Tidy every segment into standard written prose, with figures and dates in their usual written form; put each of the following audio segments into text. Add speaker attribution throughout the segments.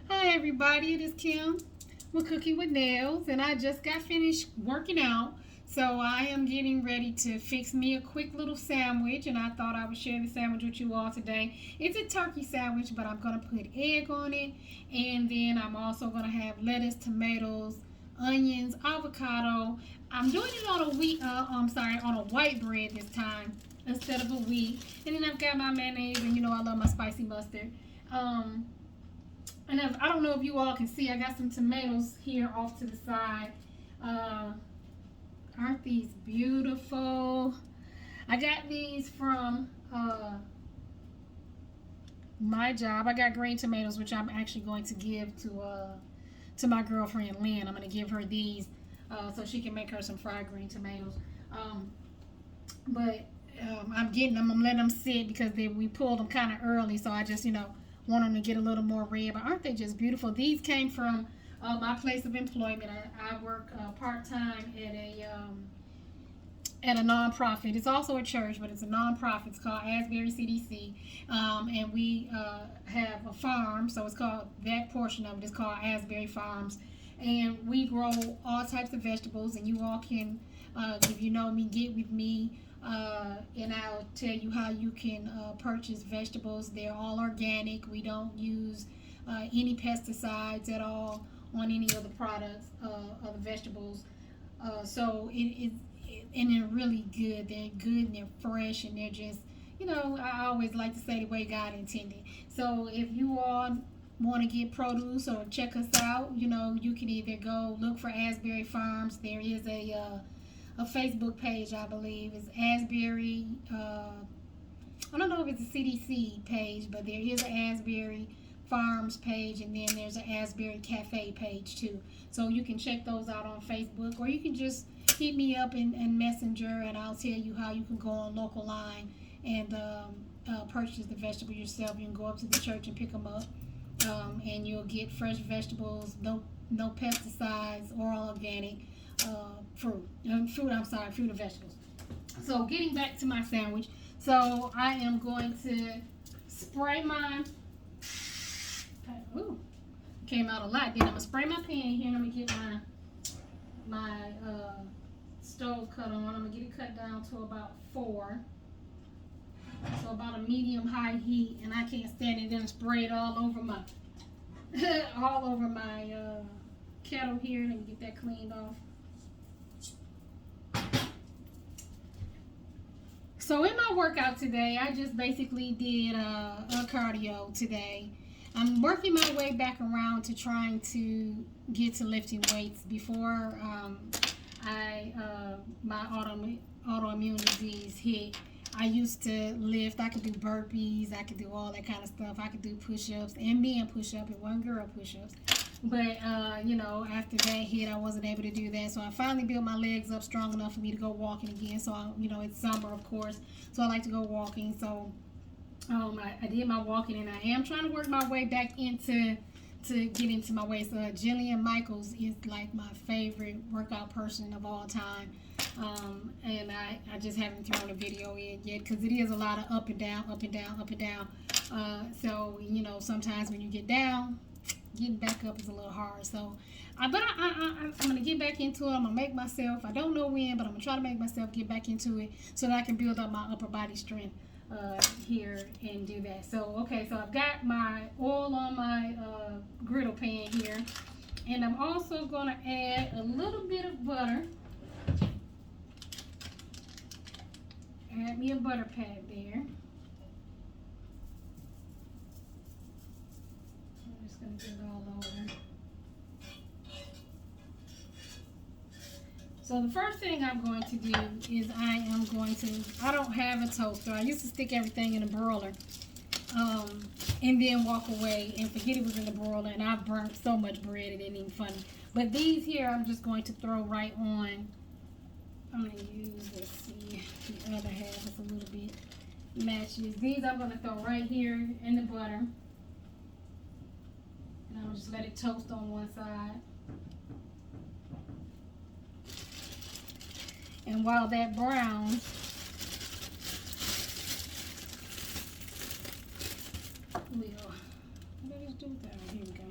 Speaker 1: Hi everybody, it is Kim with Cooking with Nails, and I just got finished working out. So I am getting ready to fix me a quick little sandwich, and I thought I would share the sandwich with you all today. It's a turkey sandwich, but I'm gonna put egg on it, and then I'm also gonna have lettuce, tomatoes, onions, avocado. I'm doing it on a on a white bread this time instead of a wheat. And then I've got my mayonnaise, and I love my spicy mustard. Um, and I don't know if you all can see, I got some tomatoes here off to the side. Uh, aren't these beautiful? I got these from my job. I got green tomatoes, which I'm actually going to give to my girlfriend Lynn. I'm going to give her these so she can make her some fried green tomatoes. Um, but I'm getting them. I'm letting them sit because we pulled them kind of early. So I just want them to get a little more red. But aren't they just beautiful? These came from my place of employment. I work part time at a nonprofit. It's also a church, but it's a nonprofit. It's called Asbury CDC, and we have a farm. So it's called, that portion of it is called Asbury Farms, and we grow all types of vegetables. And you all can, if you know me, get with me. And I'll tell you how you can purchase vegetables. They're all organic. We don't use any pesticides at all on any of the products of the vegetables. And they're really good. They're good and they're fresh and they're just, I always like to say the way God intended. So if you all want to get produce or check us out, you can either go look for Asbury Farms. There is a Facebook page, I believe, is Asbury. I don't know if it's a CDC page, but there is an Asbury Farms page, and then there's an Asbury Cafe page too. So you can check those out on Facebook, or you can just hit me up in Messenger, and I'll tell you how you can go on local line and purchase the vegetable yourself. You can go up to the church and pick them up, and you'll get fresh vegetables, no pesticides, or organic. Fruit and vegetables. So getting back to my sandwich, so I am going to spray my, ooh, came out a lot. Then I'm gonna spray my pan here, and I'm gonna get my stove cut on. I'm gonna get it cut down to about 4, so about a medium high heat, and I can't stand it. Then spray it all over my kettle here. Let me get that cleaned off. So in my workout today, I just basically did a cardio today. I'm working my way back around to trying to get to lifting weights. Before my autoimmune disease hit, I used to lift. I could do burpees. I could do all that kind of stuff. I could do push-ups and men push-ups and one girl push-ups. But, after that hit, I wasn't able to do that. So I finally built my legs up strong enough for me to go walking again. So, it's summer, of course. So I like to go walking. So I did my walking, and I am trying to work my way back to get into my weights. Jillian Michaels is like my favorite workout person of all time. And I just haven't thrown a video in yet because it is a lot of up and down, up and down, up and down. So, sometimes when you get down, getting back up is a little hard. So, I'm going to get back into it. I'm going to make myself, I don't know when, but I'm going to try to make myself get back into it so that I can build up my upper body strength here and do that. So, okay, so I've got my oil on my griddle pan here. And I'm also going to add a little bit of butter. Add me a butter pad there. Gonna get it all over. So the first thing I'm going to do is I don't have a toaster. I used to stick everything in a broiler and then walk away and forget it was in the broiler, and I burnt so much bread it ain't even funny. But these here I'm just going to throw right on. I'm going to use, let's see, the other half is a little bit matches. These I'm going to throw right here in the butter. And I'll just let it toast on one side. And while that browns, what did I just do with that? Here we go.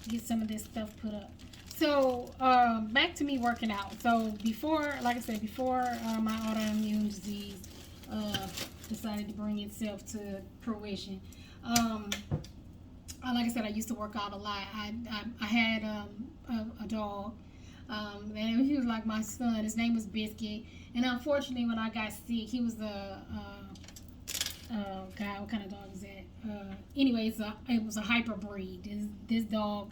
Speaker 1: get some of this stuff put up. So back to me working out. So before, like I said, before my autoimmune disease uh, decided to bring itself to fruition, like I said, I used to work out a lot. I had a dog, and he was like my son. His name was Biscuit. And unfortunately, when I got sick, he was God, what kind of dog is that? Anyways, it was a hyper breed. This dog,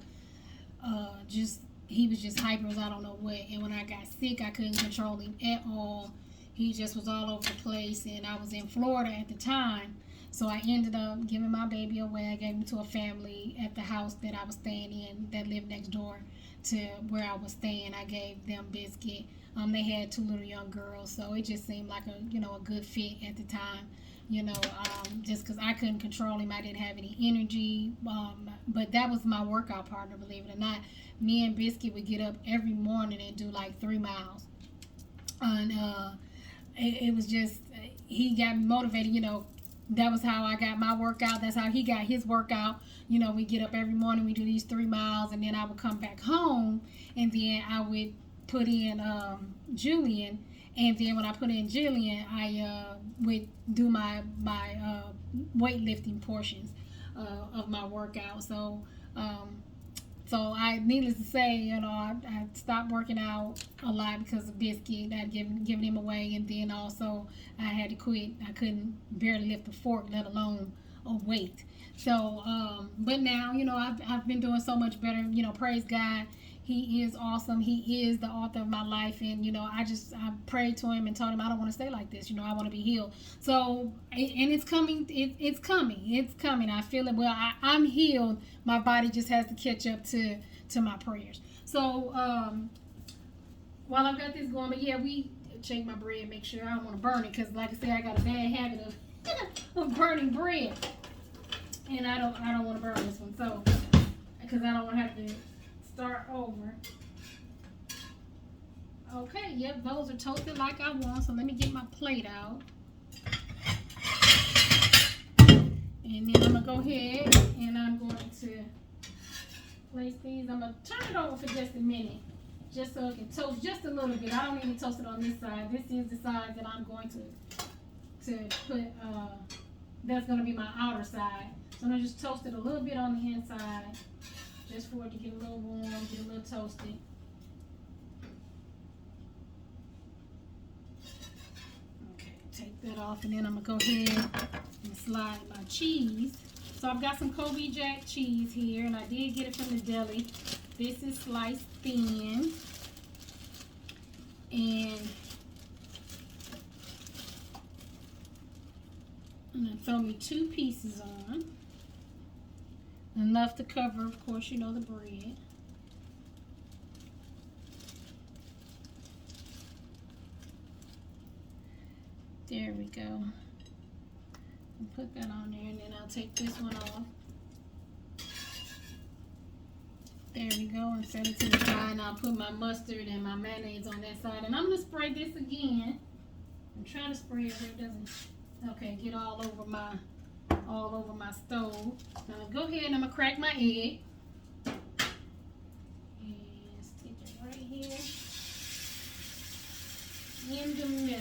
Speaker 1: just he was just hyper as I don't know what. And when I got sick, I couldn't control him at all. He just was all over the place, and I was in Florida at the time. So I ended up giving my baby away. I gave him to a family at the house that I was staying in that lived next door to where I was staying. I gave them Biscuit. They had two little young girls, so it just seemed like a good fit at the time. Just because I couldn't control him, I didn't have any energy. But that was my workout partner, believe it or not. Me and Biscuit would get up every morning and do like 3 miles. And it was just, he got me motivated. That was how I got my workout. That's how he got his workout. We get up every morning, we do these 3 miles, and then I would come back home, and then I would put in Julian. And then when I put in Jillian, I would do my weightlifting portions of my workout. So I, needless to say, I stopped working out a lot because of Biscuit. I'd given him away, and then also I had to quit. I couldn't barely lift a fork, let alone a weight. So, but now, I've been doing so much better. Praise God. He is awesome. He is the author of my life. And, I prayed to him and told him I don't want to stay like this. I want to be healed. So, and it's coming. It's coming. It's coming. I feel it. Well, I'm healed. My body just has to catch up to my prayers. So, while I've got this going, but yeah, we shake my bread, make sure I don't want to burn it. Because, like I said, I got a bad habit of burning bread. And I don't want to burn this one. So, because I don't want to have to start over. Okay, yep, those are toasted like I want. So let me get my plate out. And then I'm going to go ahead and I'm going to place these. I'm going to turn it over for just a minute. Just so it can toast just a little bit. I don't need to toast it on this side. This is the side that I'm going to put, that's going to be my outer side. So I'm going to just toast it a little bit on the inside. Just for it to get a little warm, get a little toasted. Okay, take that off, and then I'm going to go ahead and slide my cheese. So I've got some Colby Jack cheese here, and I did get it from the deli. This is sliced thin. And I'm going to throw me 2 pieces on. Enough to cover, of course, the bread. There we go. I'll put that on there, and then I'll take this one off. There we go, and set it to the side, and I'll put my mustard and my mayonnaise on that side. And I'm going to spray this again. I'm trying to spray it where it doesn't, get all over my stove. Now I'm gonna go ahead and I'm gonna crack my egg and stick it right here in the middle.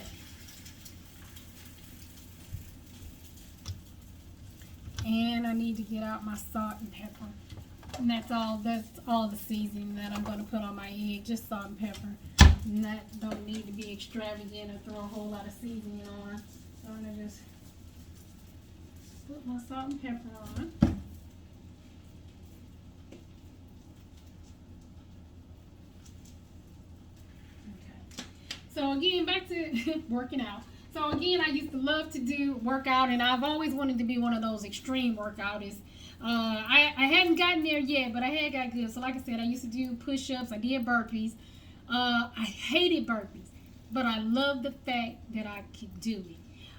Speaker 1: And I need to get out my salt and pepper. And that's all the seasoning that I'm gonna put on my egg, just salt and pepper. And that don't need to be extravagant or throw a whole lot of seasoning on. So I'm gonna just put my salt and pepper on. Okay. So again, back to working out. So again, I used to love to do workout, and I've always wanted to be one of those extreme workouters. I hadn't gotten there yet, but I had got good. So like I said, I used to do push-ups. I did burpees. I hated burpees, but I loved the fact that I could do it.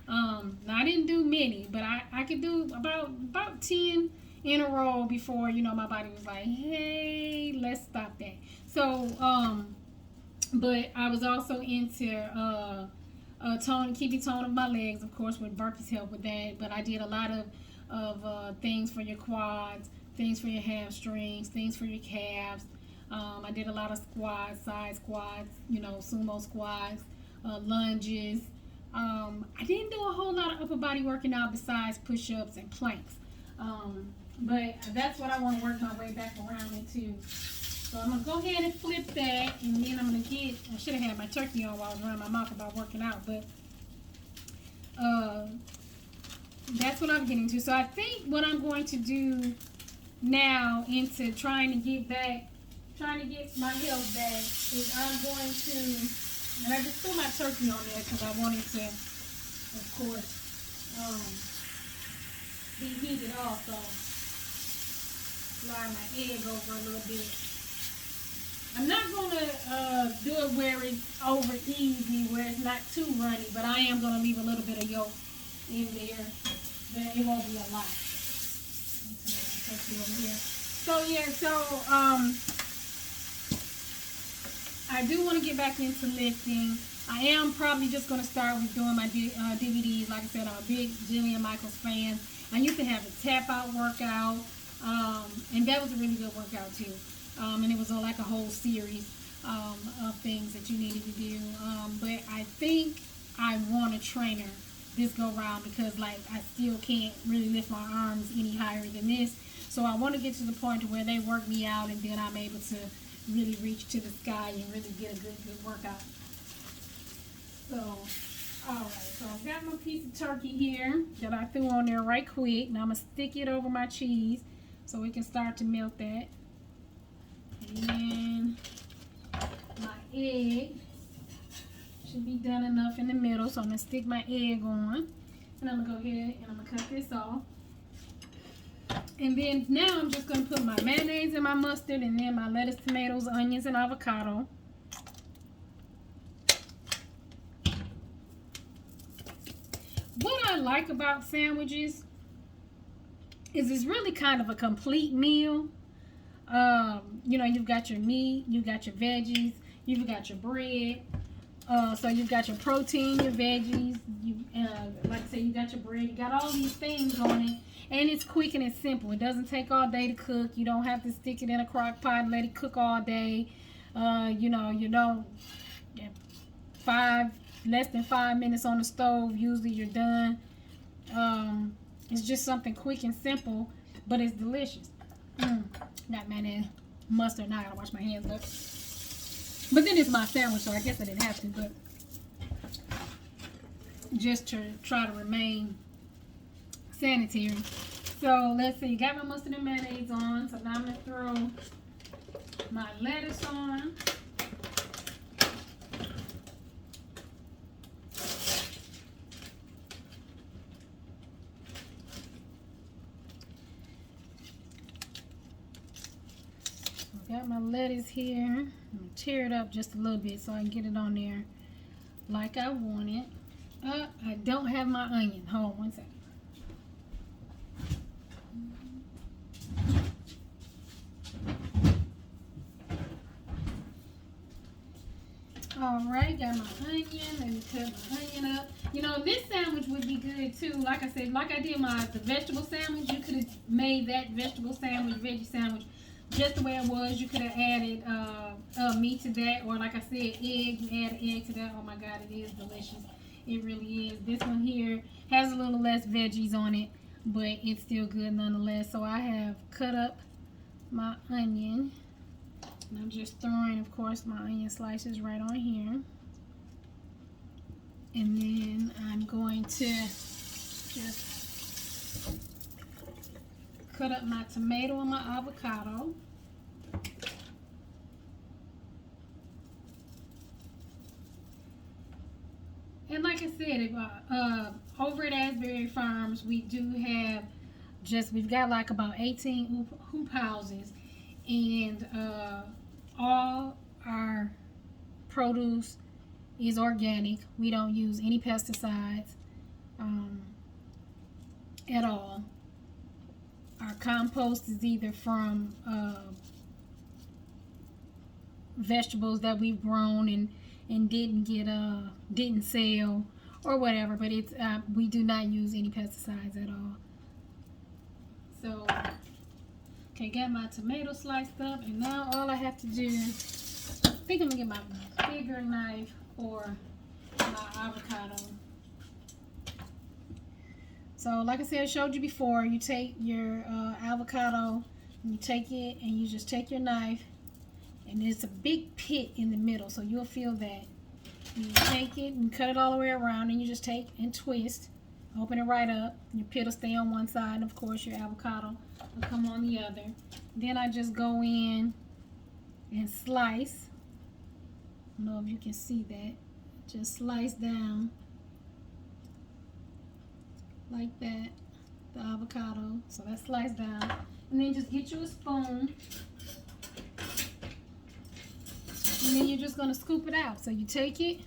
Speaker 1: Now I didn't do many, but I could do about 10 in a row before, my body was like, hey, let's stop that. So, but I was also into keeping tone of my legs, of course, with burpees help with that. But I did a lot of things for your quads, things for your hamstrings, things for your calves. I did a lot of squats, side squats, you know, sumo squats, lunges. I didn't do a whole lot of upper body working out besides push-ups and planks. But that's what I want to work my way back around into. So I'm going to go ahead and flip that, and then I'm going to get, I should have had my turkey on while I was running my mouth about working out, but that's what I'm getting to. So I think what I'm going to do now into trying to get my health back is I'm going to, and I just threw my turkey on there because I wanted to, of course, be heated also. Slide my egg over a little bit. I'm not going to do it where it's over easy, where it's not too runny, but I am going to leave a little bit of yolk in there, but it won't be a lot. Over here. So yeah, I do want to get back into lifting. I am probably just going to start with doing my DVDs. Like I said, I'm a big Jillian Michaels fan. I used to have a tap out workout, and that was a really good workout too. And it was like a whole series of things that you needed to do. But I think I want a trainer this go round because like I still can't really lift my arms any higher than this. So I want to get to the point where they work me out and then I'm able to really reach to the sky and really get a good workout. So, alright, so I've got my piece of turkey here that I threw on there right quick. Now I'm going to stick it over my cheese so we can start to melt that. And then my egg should be done enough in the middle. So I'm going to stick my egg on. And I'm going to go ahead and I'm going to cut this off. And then now I'm just going to put my mayonnaise and my mustard and then my lettuce, tomatoes, onions, and avocado. What I like about sandwiches is it's really kind of a complete meal. You know, you've got your meat, you've got your veggies, you've got your bread. So you've got your protein, your veggies, like I said, you got your bread, you got all these things on it. And it's quick and it's simple. It doesn't take all day to cook. You don't have to stick it in a crock pot and let it cook all day. You know, you don't, less than 5 minutes on the stove, usually you're done. It's just something quick and simple, but it's delicious. Not mayonnaise, mustard. Now I gotta wash my hands up. But then it's my sandwich, so I guess I didn't have to, but just to try to remain sanitary. So let's see, got my mustard and mayonnaise on. So now I'm gonna throw my lettuce on. Got my lettuce here. I'm gonna tear it up just a little bit so I can get it on there like I want it. I don't have my onion. Hold on one second. Alright, got my onion. Let me cut my onion up. You know, this sandwich would be good too. Like I said, like I did the vegetable sandwich, you could have made that vegetable sandwich, veggie sandwich, just the way it was. You could have added meat to that, or like I said, egg. You add an egg to that. Oh my God, it is delicious. It really is. This one here has a little less veggies on it, but it's still good nonetheless. So I have cut up my onion. And I'm just throwing, of course, my onion slices right on here. And then I'm going to just cut up my tomato and my avocado. And like I said, over at Asbury Farms, we do have we've got like about 18 hoop houses. And all our produce is organic. We don't use any pesticides at all. Our compost is either from vegetables that we've grown and didn't sell or whatever, but it's we do not use any pesticides at all. So Okay, got my tomato sliced up, and now all I have to do, I think I'm gonna get my bigger knife for my avocado. So like I said, I showed you before, you take your avocado, you take it and you just take your knife, and there's a big pit in the middle, so you'll feel that. You take it and cut it all the way around, and you just take and twist, open it right up. Your pit will stay on one side, and of course your avocado will come on the other. Then I just go in and slice. I don't know if you can see that. Just slice down like that, the avocado. So that's sliced down. And then just get you a spoon. And then you're just going to scoop it out. So you take it.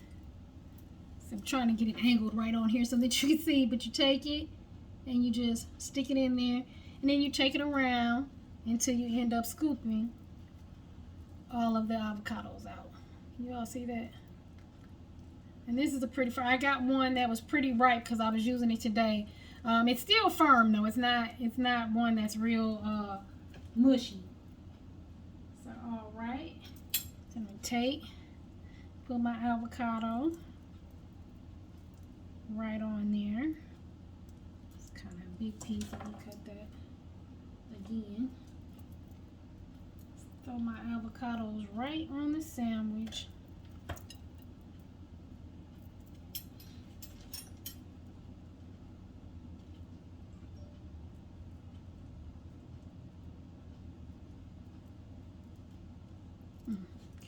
Speaker 1: So I'm trying to get it angled right on here so that you can see. But you take it and you just stick it in there. And then you take it around until you end up scooping all of the avocados out. You all see that? And this is a pretty firm. I got one that was pretty ripe because I was using it today. It's still firm though. It's not one that's real mushy. So all right. So I'm gonna put my avocado right on there. It's kind of a big piece. I'm gonna cut that again. Throw my avocados right on the sandwich.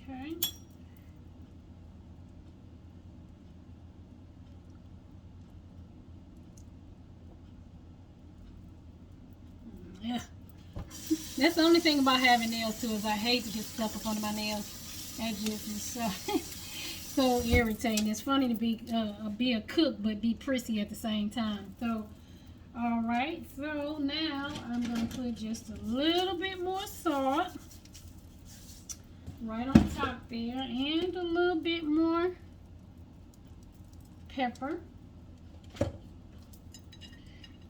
Speaker 1: Okay. Yeah. That's the only thing about having nails too, is I hate to get stuff up under my nails. That just is so irritating. It's funny to be a cook but be prissy at the same time. So all right, so now I'm gonna put just a little bit more salt right on top there, and a little bit more pepper,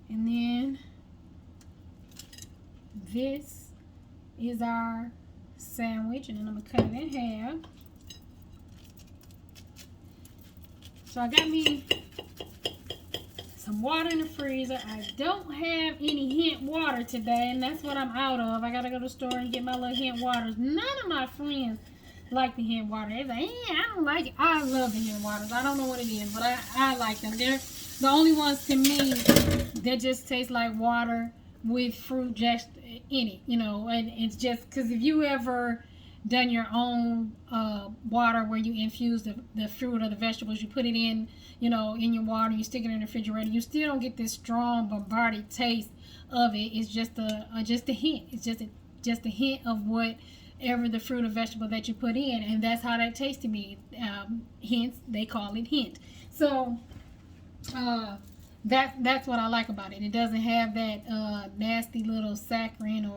Speaker 1: and then this is our sandwich, and then I'm gonna cut it in half. So I got me some water in the freezer. I don't have any hint water today, and that's what I'm out of. I gotta go to the store and get my little hint waters. None of my friends like the hint water. They say, I don't like it. I love the hint waters. I don't know what it is, but I like them. They're the only ones to me that just taste like water with fruit just in it, you know. And it's just because if you ever done your own water where you infuse the fruit or the vegetables, you put it in, you know, in your water, you stick it in the refrigerator, you still don't get this strong bombarded taste of it. It's just a hint. It's just a hint of whatever the fruit or vegetable that you put in, and that's how that tastes to me. Hence they call it hint. So that's what I like about it. It doesn't have that nasty little saccharine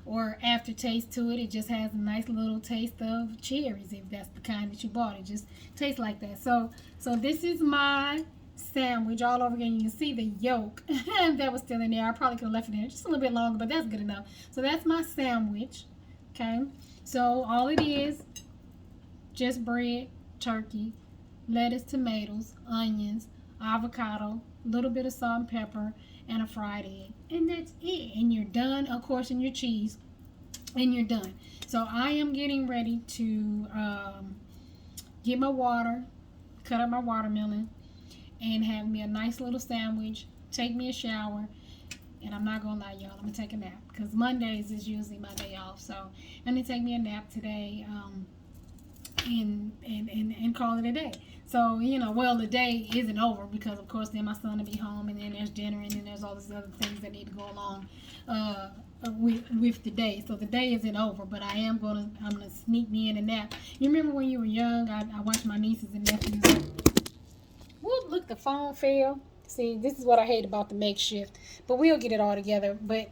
Speaker 1: or aftertaste to it. It just has a nice little taste of cherries, if that's the kind that you bought. It just tastes like that. So this is my sandwich all over again. You can see the yolk that was still in there. I probably could have left it in there just a little bit longer, but that's good enough. So that's my sandwich. Okay, so all it is, just bread, turkey, lettuce, tomatoes, onions, avocado, a little bit of salt and pepper, and a fried egg, and that's it. And you're done, of course, and your cheese, and you're done. So I am getting ready to get my water, cut up my watermelon, and have me a nice little sandwich, take me a shower, and I'm not gonna lie, y'all, I'm gonna take a nap, because Mondays is usually my day off. So I'm gonna take me a nap today, and call it a day. So, you know, well, the day isn't over, because of course then my son will be home, and then there's dinner, and then there's all these other things that need to go along with the day. So the day isn't over, but I'm gonna sneak me in a nap. You remember when you were young, I watched my nieces and nephews. Whoop, look, the phone fell. See, this is what I hate about the makeshift, but we'll get it all together. But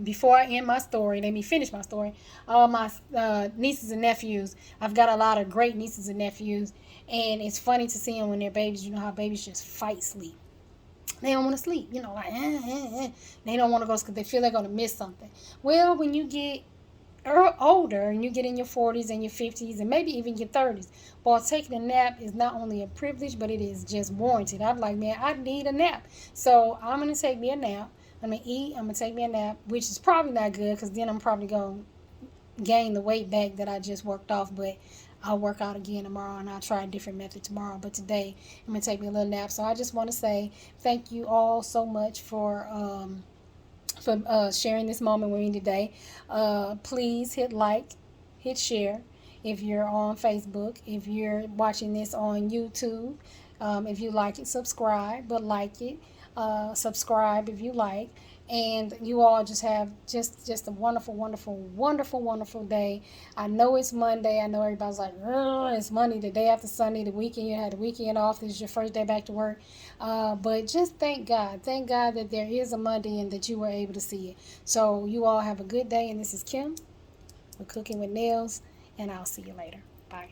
Speaker 1: before I end my story, let me finish my story. All my nieces and nephews, I've got a lot of great nieces and nephews, and it's funny to see them when they're babies. You know how babies just fight sleep. They don't want to sleep, like, They don't want to go because they feel they're going to miss something. Well, when you get older and you get in your 40s and your 50s and maybe even your 30s, while taking a nap is not only a privilege, but it is just warranted. I'm like, man, I need a nap. So I'm going to take me a nap. I'm going to eat. I'm going to take me a nap, which is probably not good because then I'm probably going to gain the weight back that I just worked off. But I'll work out again tomorrow and I'll try a different method tomorrow. But today I'm going to take me a little nap. So I just want to say thank you all so much for sharing this moment with me today. Please hit like, hit share if you're on Facebook, if you're watching this on YouTube. If you like it, subscribe, but like it. Subscribe if you like. And you all just have just a wonderful, wonderful, wonderful, wonderful day. I know it's Monday. I know everybody's like, it's Monday, the day after Sunday, the weekend. You had the weekend off. This is your first day back to work. But just thank God. Thank God that there is a Monday and that you were able to see it. So you all have a good day. And this is Kim with Cooking with Nails. And I'll see you later. Bye.